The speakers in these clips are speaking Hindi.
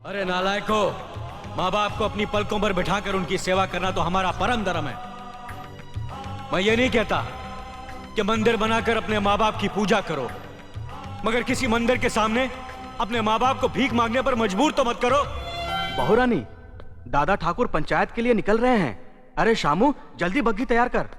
अरे नालायको, माँ बाप को अपनी पलकों पर बिठाकर उनकी सेवा करना तो हमारा परम धर्म है। मैं ये नहीं कहता कि मंदिर बनाकर अपने माँ बाप की पूजा करो, मगर किसी मंदिर के सामने अपने माँ बाप को भीख मांगने पर मजबूर तो मत करो। बहू रानी, दादा ठाकुर पंचायत के लिए निकल रहे हैं। अरे शामू, जल्दी बग्घी तैयार कर।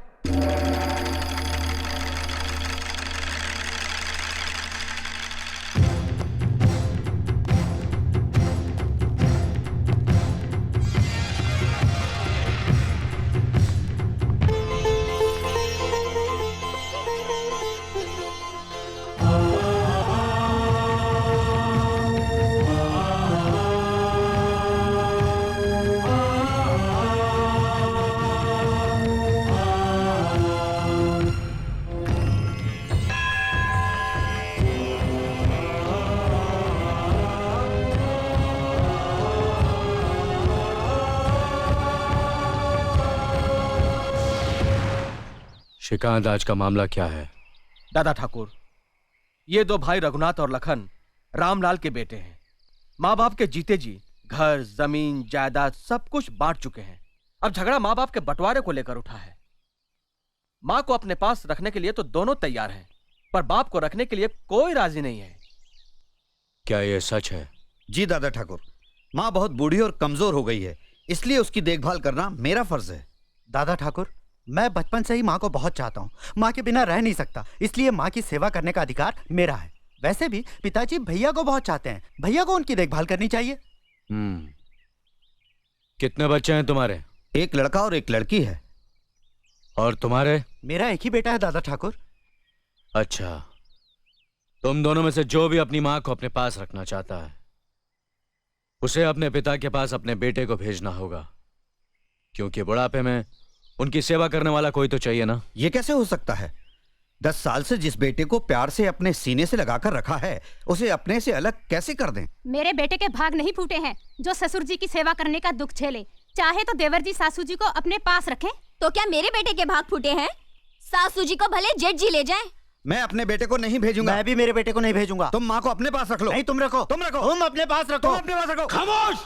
श्रीकांत, आज का मामला क्या है? दादा ठाकुर, ये दो भाई रघुनाथ और लखन रामलाल के बेटे हैं। माँ बाप के जीते जी घर जमीन जायदाद सब कुछ बांट चुके हैं। अब झगड़ा माँ बाप के बंटवारे को लेकर उठा है। माँ को अपने पास रखने के लिए तो दोनों तैयार हैं, पर बाप को रखने के लिए कोई राजी नहीं है। क्या ये सच है? जी दादा ठाकुर, माँ बहुत बूढ़ी और कमजोर हो गई है, इसलिए उसकी देखभाल करना मेरा फर्ज है। दादा ठाकुर, मैं बचपन से ही माँ को बहुत चाहता हूँ। माँ के बिना रह नहीं सकता, इसलिए माँ की सेवा करने का अधिकार मेरा है। वैसे भी पिताजी भैया को बहुत चाहते हैं, भैया को उनकी देखभाल करनी चाहिए। कितने बच्चे हैं तुम्हारे? एक लड़का और एक लड़की है। और तुम्हारे? मेरा एक ही बेटा है दादा ठाकुर। अच्छा, तुम दोनों में से जो भी अपनी माँ को अपने पास रखना चाहता है, उसे अपने पिता के पास अपने बेटे को भेजना होगा, क्योंकि बुढ़ापे में उनकी सेवा करने वाला कोई तो चाहिए ना। ये कैसे हो सकता है? 10 साल से जिस बेटे को प्यार से अपने सीने से लगाकर रखा है, उसे अपने से अलग कैसे कर दें? मेरे बेटे के भाग नहीं फूटे हैं जो ससुर जी की सेवा करने का दुख झेले। चाहे तो देवर जी सासू जी को अपने पास रखें। तो क्या मेरे बेटे के भाग फूटे हैं? सासू जी को भले जेठ जी ले जाएं। मैं अपने बेटे को नहीं भेजूंगा। मैं भी मेरे बेटे को नहीं भेजूंगा। तुम माँ को अपने पास रख लो। नहीं, तुम रखो। तुम रखो। तुम अपने पास रखो। तुम अपने पास रखो। खामोश!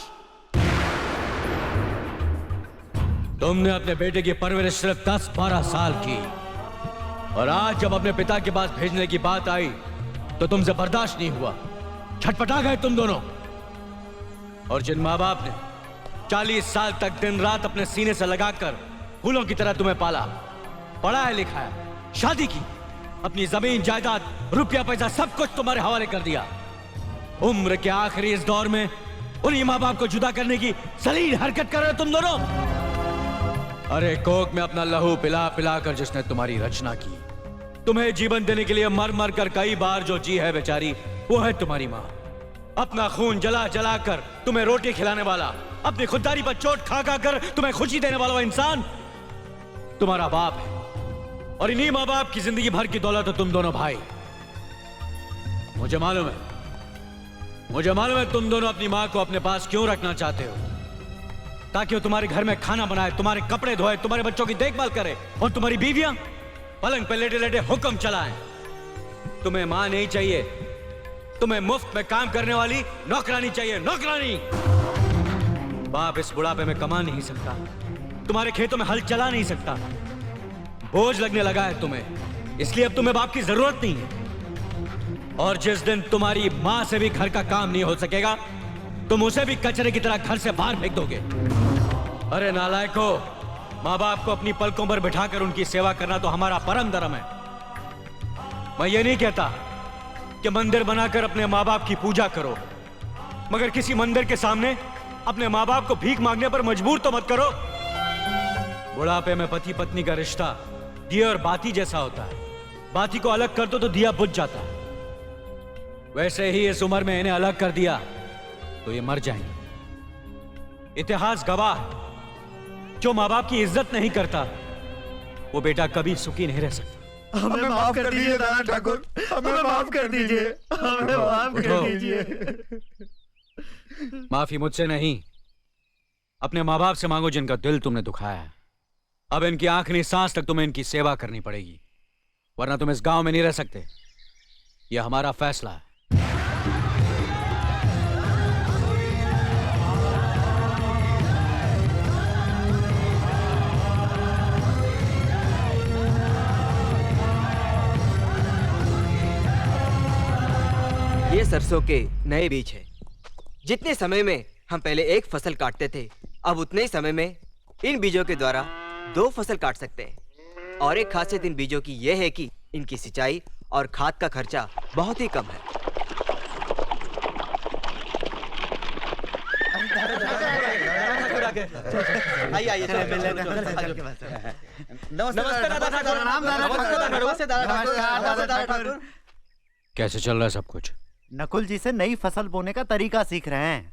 तुमने अपने बेटे की परवरिश सिर्फ 10-12 साल की, और आज जब अपने पिता के पास भेजने की बात आई तो तुमसे बर्दाश्त नहीं हुआ। छटपटा गए तुम दोनों। और जिन माँ बाप ने 40 साल तक दिन रात अपने सीने से लगाकर फूलों की तरह तुम्हें पाला, पढ़ाया लिखाया, शादी की, अपनी जमीन जायदाद रुपया पैसा सब कुछ तुम्हारे हवाले कर दिया, उम्र के आखिरी इस दौर में उन्हीं माँ बाप को जुदा करने की सलील हरकत कर रहे हो तुम दोनों। अरे कोक में अपना लहू पिला पिला कर जिसने तुम्हारी रचना की, तुम्हें जीवन देने के लिए मर मर कर कई बार जो जी है बेचारी, वो है तुम्हारी माँ। अपना खून जला जला कर तुम्हें रोटी खिलाने वाला, अपनी खुददारी पर चोट खा खा कर तुम्हें खुशी देने वाला वो इंसान तुम्हारा बाप है। और इन्हीं माँ बाप की जिंदगी भर की दौलत हो तुम दोनों भाई। मुझे मालूम है तुम दोनों अपनी माँ को अपने पास क्यों रखना चाहते हो, ताकि वो तुम्हारे घर में खाना बनाए, तुम्हारे कपड़े धोए, तुम्हारे बच्चों की देखभाल करे, और तुम्हारी बीवियां पलंग पे लेटे लेटे हुक्म चलाएं। तुम्हें मां नहीं चाहिए, तुम्हें मुफ्त में काम करने वाली नौकरानी चाहिए, नौकरानी। बाप इस बुढ़ापे में कमा नहीं सकता, तुम्हारे खेतों में हल चला नहीं सकता, बोझ लगने लगा है तुम्हें, इसलिए अब तुम्हें बाप की जरूरत नहीं है। और जिस दिन तुम्हारी मां से भी घर का काम नहीं हो सकेगा, तुम उसे भी कचरे की तरह घर से बाहर फेंक दोगे। अरे नालायको, माँ बाप को अपनी पलकों पर बिठाकर उनकी सेवा करना तो हमारा परम धर्म है। मैं ये नहीं कहता कि मंदिर बनाकर अपने माँ बाप की पूजा करो, मगर किसी मंदिर के सामने अपने माँ बाप को भीख मांगने पर मजबूर तो मत करो। बुढ़ापे में पति पत्नी का रिश्ता दिए और बाती जैसा होता है, बाती को अलग कर दो तो दिया बुझ जाता है। वैसे ही इस उम्र में इन्हें अलग कर दिया तो ये मर जाएंगे। इतिहास गवाह है, जो माँ बाप की इज्जत नहीं करता वो बेटा कभी सुखी नहीं रह सकता। हमें माफ कर दीजिए दादा ठाकुर, हमें माफ कर दीजिए, हमें माफ कर दीजिए। माफी मुझसे नहीं, अपने माँ बाप से मांगो जिनका दिल तुमने दुखाया है। अब इनकी आखिरी सांस तक तुम्हें इनकी सेवा करनी पड़ेगी, वरना तुम इस गांव में नहीं रह सकते। यह हमारा फैसला है। ये सरसों के नए बीज है। जितने समय में हम पहले एक फसल काटते थे, अब उतने ही समय में इन बीजों के द्वारा 2 फसल काट सकते हैं। और एक खासियत इन बीजों की यह है कि इनकी सिंचाई और खाद का खर्चा बहुत ही कम है। कैसे चल रहा है सब कुछ? नकुल जी से नई फसल बोने का तरीका सीख रहे हैं।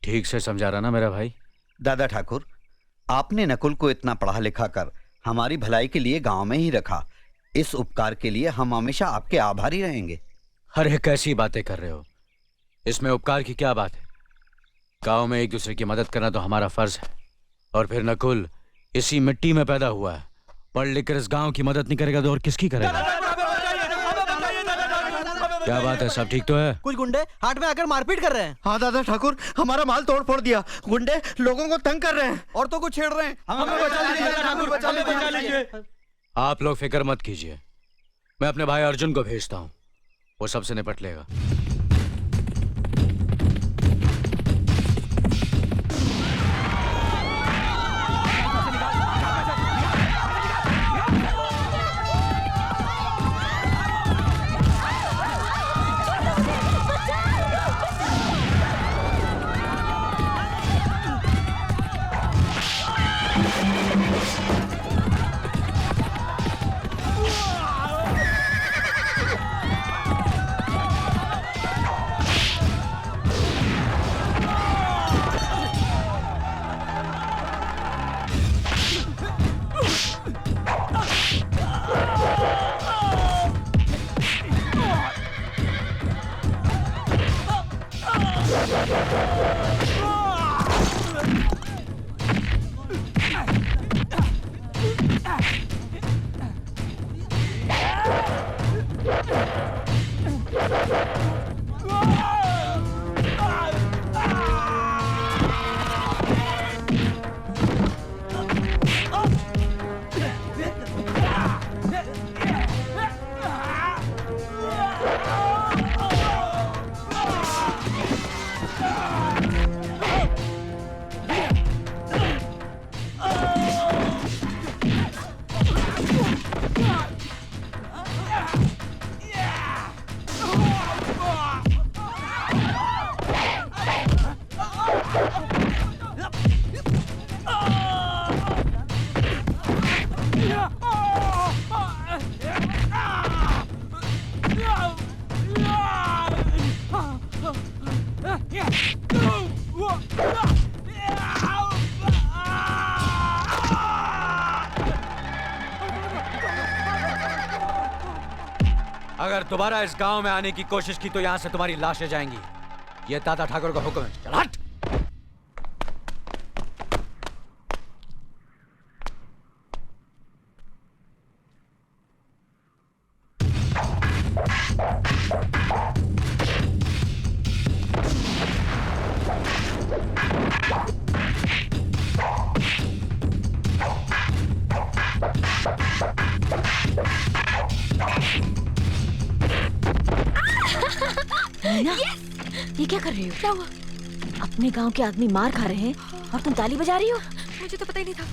ठीक से समझा रहा ना मेरा भाई? दादा ठाकुर, आपने नकुल को इतना पढ़ा लिखा कर हमारी भलाई के लिए गांव में ही रखा। इस उपकार के लिए हम हमेशा आपके आभारी रहेंगे। अरे कैसी बातें कर रहे हो? इसमें उपकार की क्या बात है? गांव में एक दूसरे की मदद करना तो हमारा फर्ज है। और फिर नकुल इसी मिट्टी में पैदा हुआ है, पढ़ लिख कर इस गांव की मदद नहीं करेगा तो और किसकी करेगा? क्या बात है, सब ठीक तो है? कुछ गुंडे हाट में आकर मारपीट कर रहे हैं। हाँ दादा ठाकुर, हमारा माल तोड़ फोड़ दिया। गुंडे लोगों को तंग कर रहे हैं। औरतों को छेड़ रहे हैं। हमें बचा लीजिए। आप लोग फिक्र मत कीजिए, मैं अपने भाई अर्जुन को भेजता हूँ, वो सबसे निपट लेगा। अगर दोबारा इस गांव में आने की कोशिश की तो यहां से तुम्हारी लाशें जाएंगी। ये दादा ठाकुर का हुक्म है। चल हट। ये क्या कर रही हो? क्या हुआ? अपने गांव के आदमी मार खा रहे हैं और तुम ताली बजा रही हो? मुझे तो पता ही नहीं था।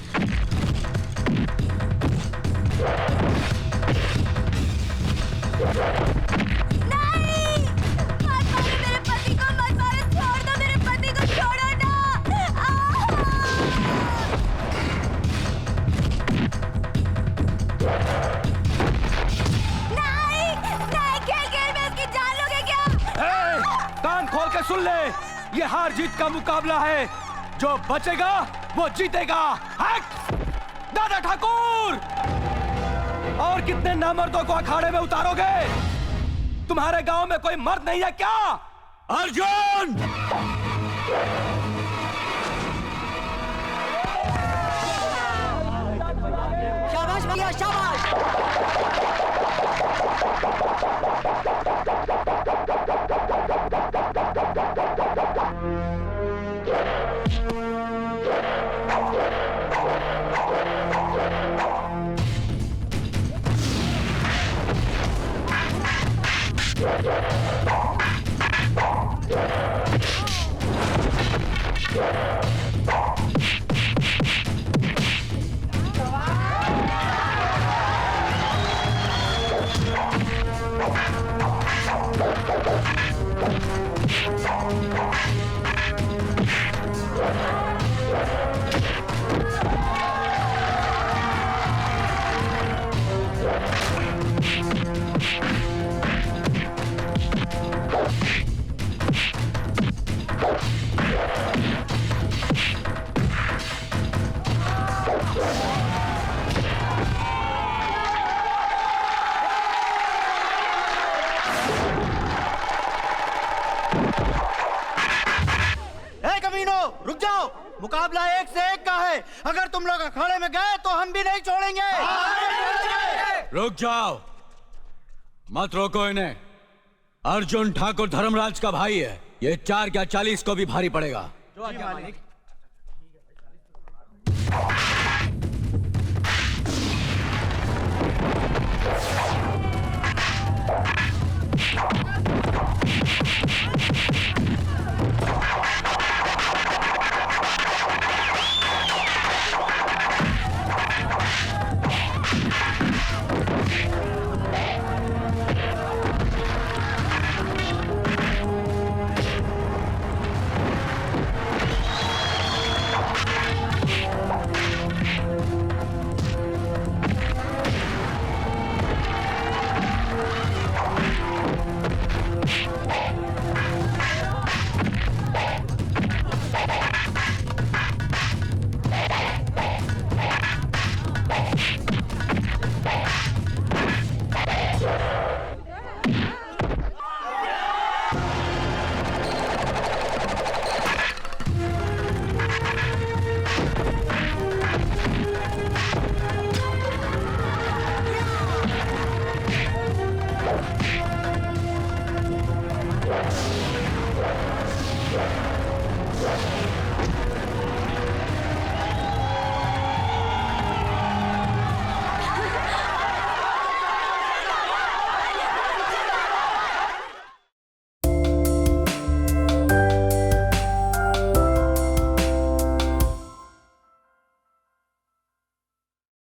नहीं! मत मारो मेरे पति को, मत मारो, छोड़ दो मेरे पति को, छोड़ो ना! नहीं! नहीं, खेल में उसकी जान लोगे क्या? कान खोल के सुन ले, ये हार जीत का मुकाबला है, जो बचेगा वो जीतेगा। हट! दादा ठाकुर! और कितने नामर्दों को अखाड़े में उतारोगे? तुम्हारे गांव में कोई मर्द नहीं है क्या? अर्जुन! शाबाश भैया, शाबाश! ए कमीनो, रुक जाओ। मुकाबला एक से एक का है। अगर तुम लोग अखाड़े में गए तो हम भी नहीं छोड़ेंगे। रुक जाओ, मत रोको इन्हें। अर्जुन ठाकुर धर्मराज का भाई है, ये 4 क्या 40 को भी भारी पड़ेगा। जो आज्ञा मालिक।